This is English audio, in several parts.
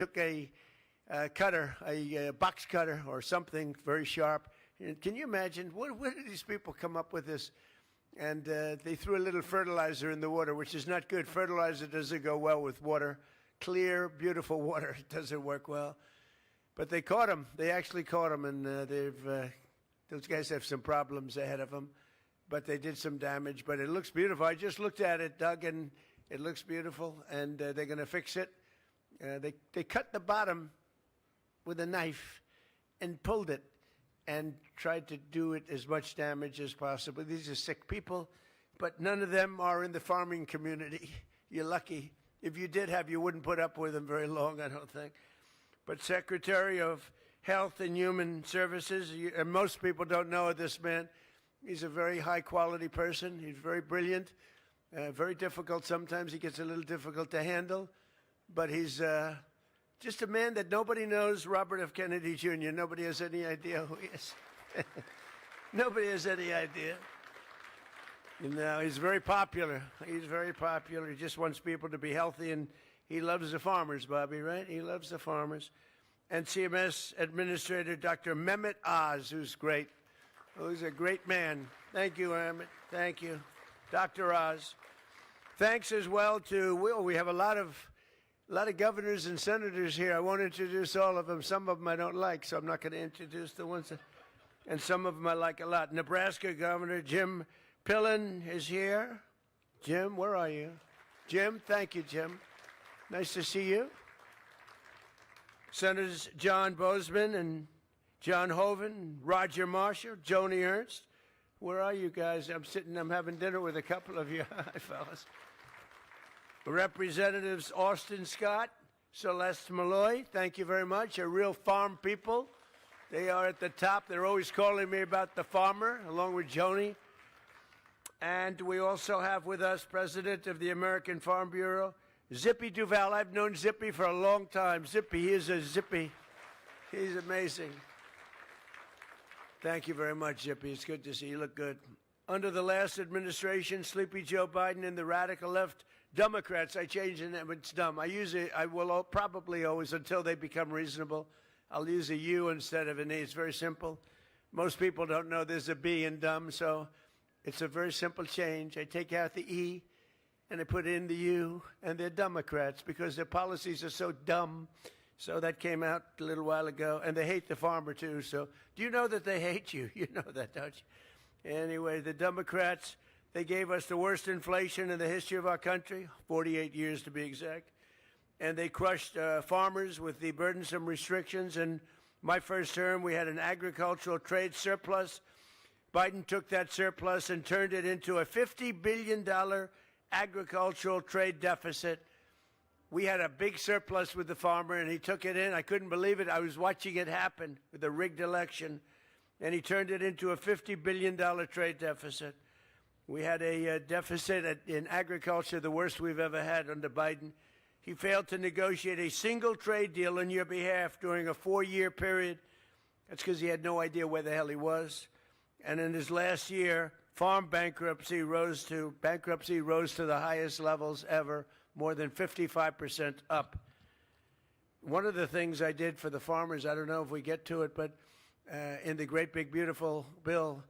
took a cutter, a box cutter or something very sharp. And can you imagine, where did these people come up with this? And they threw a little fertilizer in the water, which is not good. Fertilizer doesn't go well with water. Clear, beautiful water doesn't work well. But they caught him. They actually caught him, and those guys have some problems ahead of them. But they did some damage. But it looks beautiful. I just looked at it, Doug, and it looks beautiful. And they're going to fix it. They cut the bottom with a knife and pulled it and tried to do it as much damage as possible. These are sick people, but none of them are in the farming community. You're lucky. If you did have, you wouldn't put up with them very long, I don't think. But Secretary of Health and Human Services, and most people don't know this man. He's a very high-quality person. He's very brilliant, very difficult sometimes. He gets a little difficult to handle, but he's just a man that nobody knows, Robert F. Kennedy Jr. Nobody has any idea who he is. Nobody has any idea. You know, he's very popular. He's very popular. He just wants people to be healthy, and he loves the farmers, Bobby, right? He loves the farmers. And CMS Administrator Dr. Mehmet Oz, who's great. Who's a great man. Thank you, Mehmet. Thank you. Dr. Oz. Thanks as well to Will. We have a lot of governors and senators here. I won't introduce all of them. Some of them I don't like, so I'm not going to introduce the ones that, and some of them I like a lot. Nebraska Governor Jim Pillen is here. Jim, where are you? Jim, thank you, Jim. Nice to see you. Senators John Boozman and John Hoeven, Roger Marshall, Joni Ernst. Where are you guys? I'm having dinner with a couple of you. Hi, fellas. Representatives Austin Scott, Celeste Malloy, thank you very much. A real farm people. They are at the top. They're always calling me about the farmer, along with Joni. And we also have with us President of the American Farm Bureau, Zippy Duval. I've known Zippy for a long time. Zippy, he is a Zippy. He's amazing. Thank you very much, Zippy. It's good to see you. You look good. Under the last administration, Sleepy Joe Biden and the radical left Democrats, I changed the name. It's dumb. I will probably always, until they become reasonable, I'll use a U instead of an E. It's very simple. Most people don't know there's a B in dumb, so it's a very simple change. I take out the E and I put in the U, and they're Democrats because their policies are so dumb. So that came out a little while ago, and they hate the farmer too. So do you know that they hate you? You know that, don't you? Anyway, the Democrats, they gave us the worst inflation in the history of our country, 48 years to be exact. And they crushed farmers with the burdensome restrictions. In my first term, we had an agricultural trade surplus. Biden took that surplus and turned it into a $50 billion agricultural trade deficit. We had a big surplus with the farmer, and he took it in. I couldn't believe it. I was watching it happen with a rigged election, and he turned it into a $50 billion trade deficit. We had a deficit in agriculture, the worst we've ever had under Biden. He failed to negotiate a single trade deal on your behalf during a 4-year period. That's because he had no idea where the hell he was. And in his last year, farm bankruptcy rose to the highest levels ever, more than 55% up. One of the things I did for the farmers, I don't know if we get to it, but in the great big beautiful bill,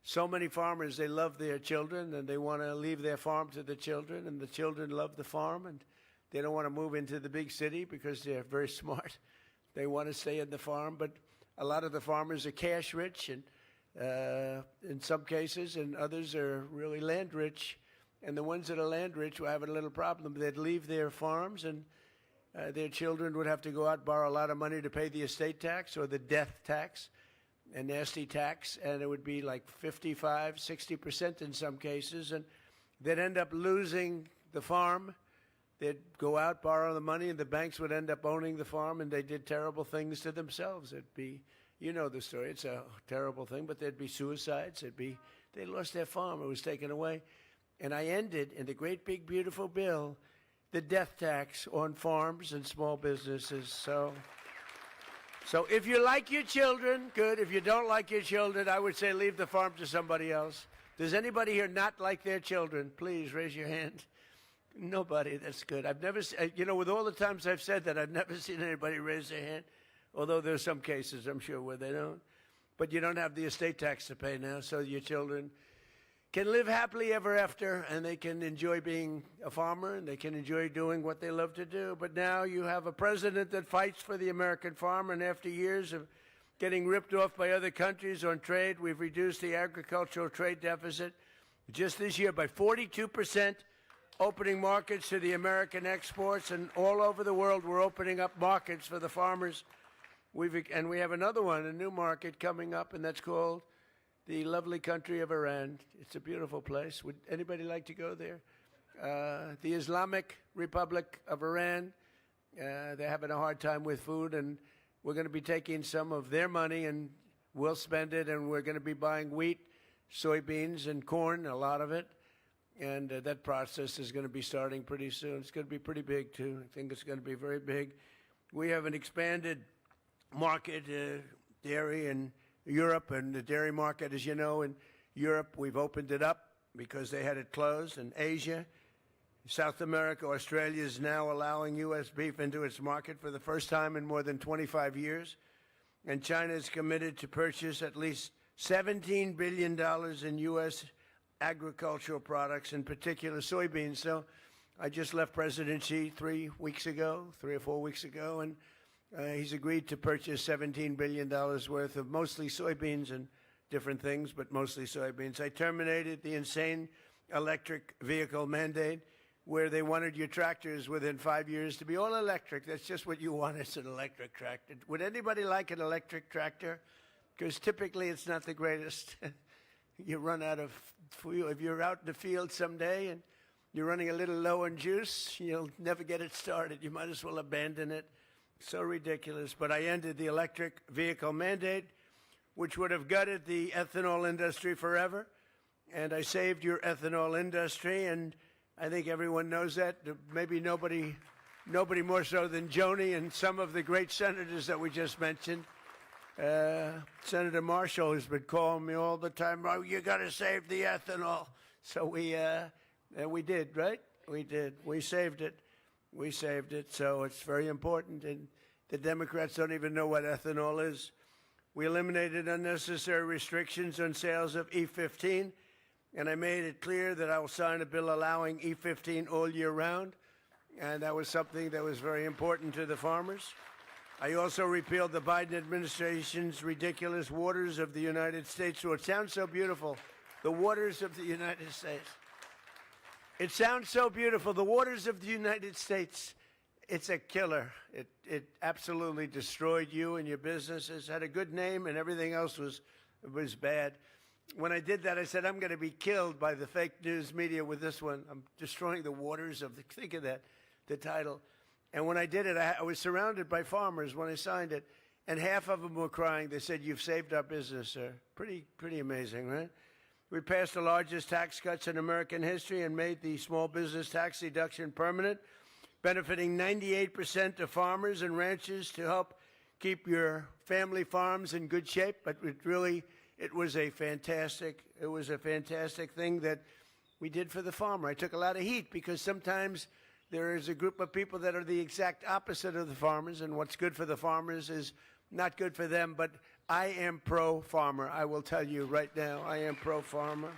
so many farmers, they love their children and they want to leave their farm to the children, and the children love the farm, and they don't want to move into the big city because they're very smart. They want to stay in the farm, but a lot of the farmers are cash rich, and in some cases, and others are really land rich. And the ones that are land rich were having a little problem. They'd leave their farms, and their children would have to go out and borrow a lot of money to pay the estate tax or the death tax, a nasty tax, and it would be like 55, 60% in some cases, and they'd end up losing the farm. They'd go out, borrow the money, and the banks would end up owning the farm, and they did terrible things to themselves. It'd be, you know the story, it's a terrible thing, but there'd be suicides. They lost their farm. It was taken away. And I ended, in the great big beautiful bill, the death tax on farms and small businesses. So if you like your children, good. If you don't like your children, I would say leave the farm to somebody else. Does anybody here not like their children? Please raise your hand. Nobody. That's good. I've never, you know, with all the times I've said that, I've never seen anybody raise their hand. Although there's some cases, I'm sure, where they don't. But you don't have the estate tax to pay now, so your children can live happily ever after, and they can enjoy being a farmer, and they can enjoy doing what they love to do. But now you have a president that fights for the American farmer, and after years of getting ripped off by other countries on trade, we've reduced the agricultural trade deficit just this year by 42%, opening markets to the American exports, and all over the world we're opening up markets for the farmers. And we have another one, a new market coming up, and that's called the lovely country of Iran. It's a beautiful place. Would anybody like to go there? The Islamic Republic of Iran, they're having a hard time with food, and we're going to be taking some of their money, and we'll spend it, and we're going to be buying wheat, soybeans, and corn, a lot of it. And that process is going to be starting pretty soon. It's going to be pretty big, too. I think it's going to be very big. We have an expanded market, dairy in Europe, and the dairy market, as you know, in Europe, we've opened it up because they had it closed. In Asia, South America, Australia is now allowing U.S. beef into its market for the first time in more than 25 years. And China is committed to purchase at least $17 billion in U.S. agricultural products, in particular soybeans. So I just left President Xi 3 or 4 weeks ago, and he's agreed to purchase $17 billion worth of mostly soybeans and different things, but mostly soybeans. I terminated the insane electric vehicle mandate where they wanted your tractors within 5 years to be all electric. That's just what you want, is an electric tractor. Would anybody like an electric tractor? Because typically it's not the greatest. You run out of fuel. If you're out in the field someday and you're running a little low on juice, you'll never get it started. You might as well abandon it. So ridiculous. But I ended the electric vehicle mandate, which would have gutted the ethanol industry forever. And I saved your ethanol industry, and I think everyone knows that. Maybe nobody more so than Joni and some of the great senators that we just mentioned. Senator Marshall has been calling me all the time, oh, you got to save the ethanol. So we did, right? We did. We saved it. We saved it. So it's very important. And the Democrats don't even know what ethanol is. We eliminated unnecessary restrictions on sales of E15. And I made it clear that I will sign a bill allowing E15 all year round. And that was something that was very important to the farmers. I also repealed the Biden administration's ridiculous Waters of the United States. So it sounds so beautiful, the waters of the United States. It sounds so beautiful, the waters of the United States. It's a killer. It absolutely destroyed you and your businesses. Had a good name, and everything else was bad. When I did that, I said, I'm going to be killed by the fake news media with this one. I'm destroying the waters of the, think of that, the title. And when I did it, I was surrounded by farmers when I signed it, and half of them were crying. They said, you've saved our business, sir. Pretty amazing, right? We passed the largest tax cuts in American history and made the small business tax deduction permanent, benefiting 98% of farmers and ranchers to help keep your family farms in good shape. But it was a fantastic thing that we did for the farmer. I took a lot of heat because sometimes there is a group of people that are the exact opposite of the farmers, and what's good for the farmers is not good for them. But I am pro-farmer. I will tell you right now, I am pro-farmer.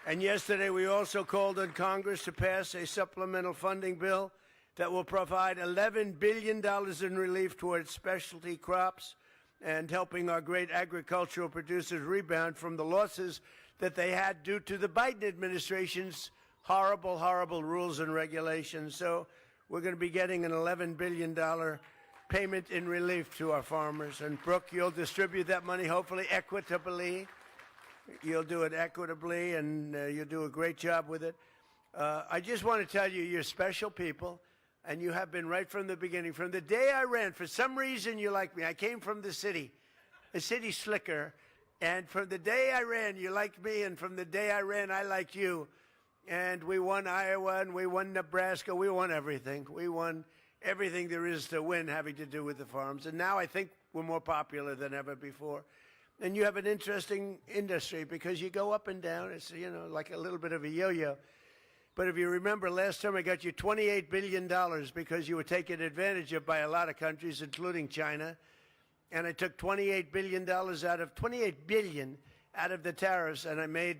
And yesterday we also called on Congress to pass a supplemental funding bill that will provide $11 billion in relief towards specialty crops and helping our great agricultural producers rebound from the losses that they had due to the Biden administration's horrible rules and regulations. So we're going to be getting an $11 billion payment in relief to our farmers. And Brooke, you'll distribute that money hopefully equitably. You'll do it equitably, and you'll do a great job with it. I just want to tell you, you're special people, and you have been right from the beginning. From the day I ran, for some reason you like me. I came from the city slicker, and from the day I ran, you liked me, and from the day I ran, I liked you. And we won Iowa, and we won Nebraska. We won everything. We won everything there is to win having to do with the farms. And now I think we're more popular than ever before. And you have an interesting industry because you go up and down. It's, like a little bit of a yo-yo. But if you remember, last time I got you $28 billion because you were taken advantage of by a lot of countries, including China. And I took $28 billion out of the tariffs, and I made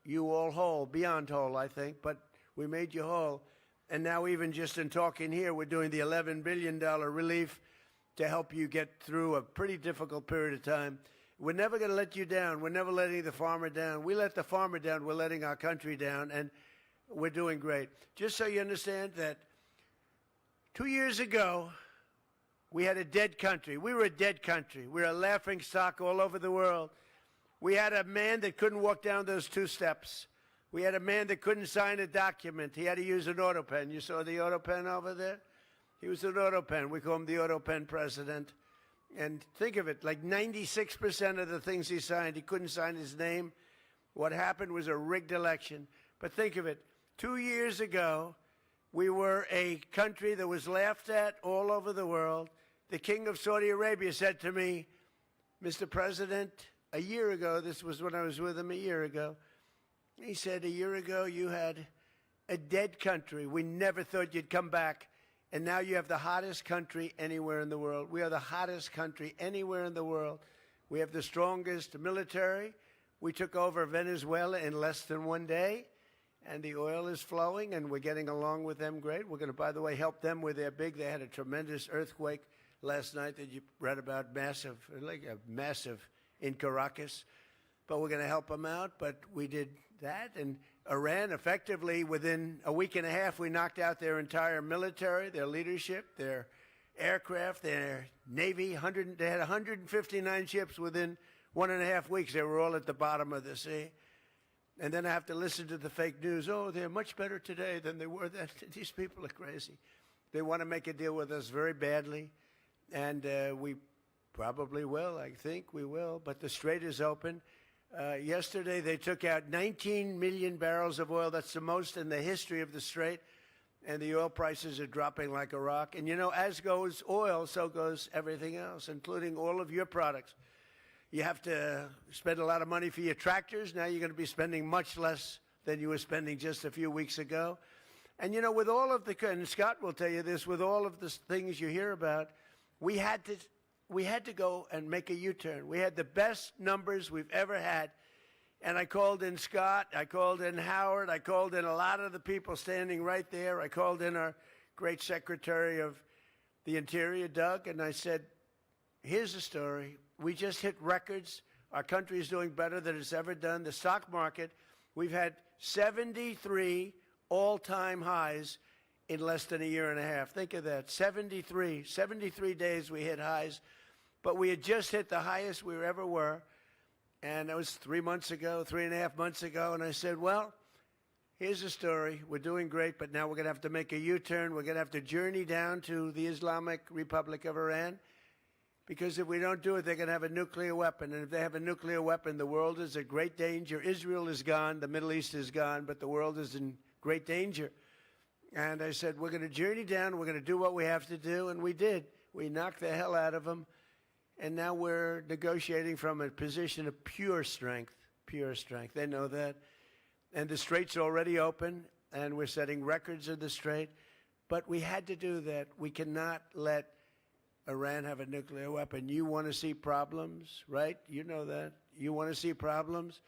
you all whole, beyond whole, I think, but we made you whole. And now even just in talking here, we're doing the $11 billion relief to help you get through a pretty difficult period of time. We're never going to let you down. We're never letting the farmer down. We let the farmer down, we're letting our country down, and we're doing great. Just so you understand that 2 years ago, we had a dead country. We were a dead country. We were a laughing stock all over the world. We had a man that couldn't walk down those 2 steps. We had a man that couldn't sign a document. He had to use an auto pen. You saw the auto pen over there? He was an auto pen. We call him the auto pen president. And think of it, like 96% of the things he signed, he couldn't sign his name. What happened was a rigged election. But think of it, 2 years ago, we were a country that was laughed at all over the world. The king of Saudi Arabia said to me, Mr. President, a year ago, this was when I was with him a year ago, he said, a year ago you had a dead country. We never thought you'd come back. And now you have the hottest country anywhere in the world. We are the hottest country anywhere in the world. We have the strongest military. We took over Venezuela in less than 1 day. And the oil is flowing, and we're getting along with them great. We're going to, by the way, help them with their big. They had a tremendous earthquake last night that you read about, massive, like a massive in Caracas. But we're going to help them out. But we did that. And Iran, effectively, within a week and a half, we knocked out their entire military, their leadership, their aircraft, their Navy. They had 159 ships within 1.5 weeks. They were all at the bottom of the sea. And then I have to listen to the fake news. Oh, they're much better today than they were then. These people are crazy. They want to make a deal with us very badly. And we probably will. I think we will. But the Strait is open. Yesterday, they took out 19 million barrels of oil. That's the most in the history of the Strait. And the oil prices are dropping like a rock. And, you know, as goes oil, so goes everything else, including all of your products. You have to spend a lot of money for your tractors. Now you're going to be spending much less than you were spending just a few weeks ago. And, you know, with all of the, and Scott will tell you this, with all of the things you hear about, we had to go and make a U-turn. We had the best numbers we've ever had. And I called in Scott, I called in Howard, I called in a lot of the people standing right there. I called in our great Secretary of the Interior, Doug, and I said, here's the story. We just hit records. Our country is doing better than it's ever done. The stock market, we've had 73 all-time highs in less than a year and a half. Think of that, 73 days we hit highs. But we had just hit the highest we ever were. And that was 3 months ago, 3.5 months ago. And I said, well, here's the story. We're doing great, but now we're going to have to make a U-turn. We're going to have to journey down to the Islamic Republic of Iran. Because if we don't do it, they're going to have a nuclear weapon. And if they have a nuclear weapon, the world is in great danger. Israel is gone. The Middle East is gone. But the world is in great danger. And I said, we're going to journey down. We're going to do what we have to do. And we did. We knocked the hell out of them. And now we're negotiating from a position of pure strength. Pure strength. They know that. And the Strait's already open. And we're setting records in the Strait. But we had to do that. We cannot let Iran have a nuclear weapon. You want to see problems, right? You know that. You want to see problems?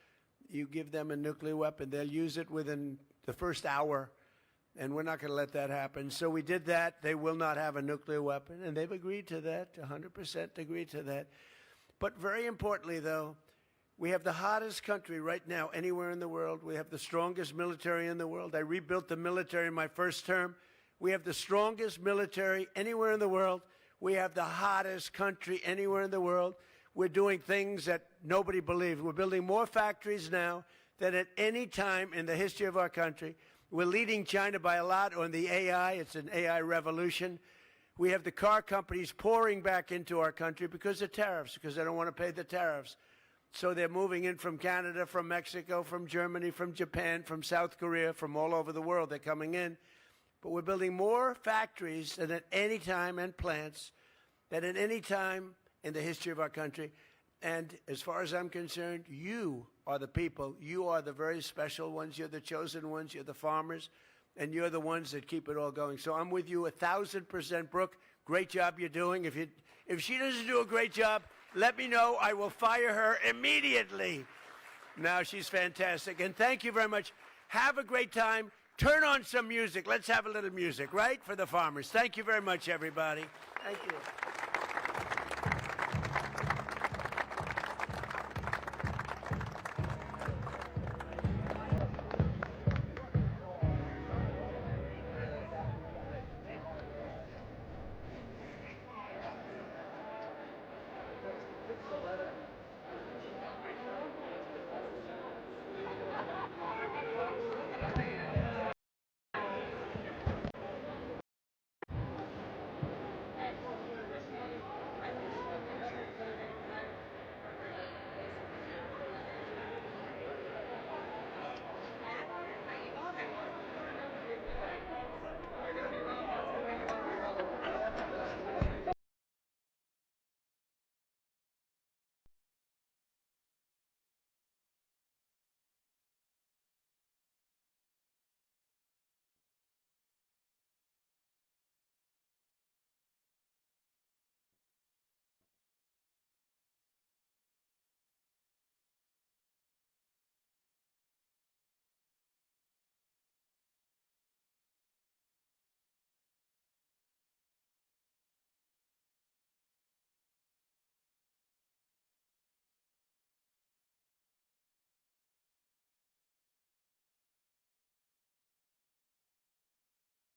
You give them a nuclear weapon. They'll use it within the first hour, and we're not going to let that happen. So we did that. They will not have a nuclear weapon, and they've agreed to that, 100% agreed to that. But very importantly, though, we have the hottest country right now anywhere in the world. We have the strongest military in the world. I rebuilt the military in my first term. We have the strongest military anywhere in the world. We have the hottest country anywhere in the world. We're doing things that nobody believed. We're building more factories now than at any time in the history of our country. We're leading China by a lot on the AI. It's an AI revolution. We have the car companies pouring back into our country because of tariffs, because they don't want to pay the tariffs. So they're moving in from Canada, from Mexico, from Germany, from Japan, from South Korea, from all over the world. They're coming in. But we're building more factories than at any time, and plants, than at any time in the history of our country. And as far as I'm concerned, you are the people. You are the very special ones. You're the chosen ones. You're the farmers. And you're the ones that keep it all going. So I'm with you 1,000%, Brooke. Great job you're doing. If she doesn't do a great job, let me know. I will fire her immediately. No, she's fantastic. And thank you very much. Have a great time. Turn on some music. Let's have a little music, right, for the farmers. Thank you very much, everybody. Thank you.